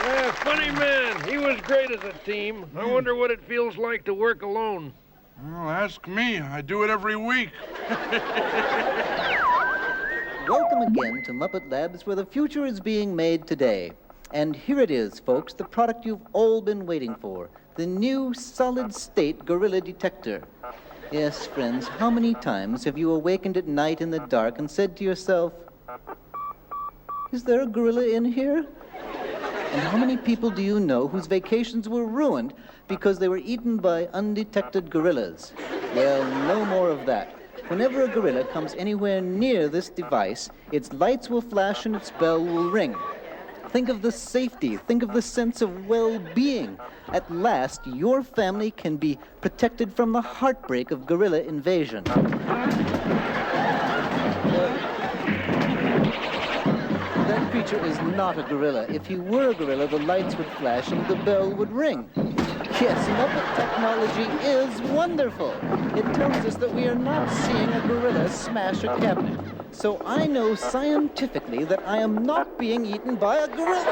Funny man. He was great as a team. I wonder what it feels like to work alone. Well, ask me. I do it every week. Welcome again to Muppet Labs, where the future is being made today. And here it is, folks, the product you've all been waiting for, the new solid-state gorilla detector. Yes, friends, how many times have you awakened at night in the dark and said to yourself, is there a gorilla in here? And how many people do you know whose vacations were ruined because they were eaten by undetected gorillas? Well, no more of that. Whenever a gorilla comes anywhere near this device, its lights will flash and its bell will ring. Think of the safety. Think of the sense of well-being. At last, your family can be protected from the heartbreak of gorilla invasion. That creature is not a gorilla. If he were a gorilla, the lights would flash and the bell would ring. Yes, Muppet technology is wonderful. It tells us that we are not seeing a gorilla smash a cabinet. So I know scientifically that I am not being eaten by a gorilla.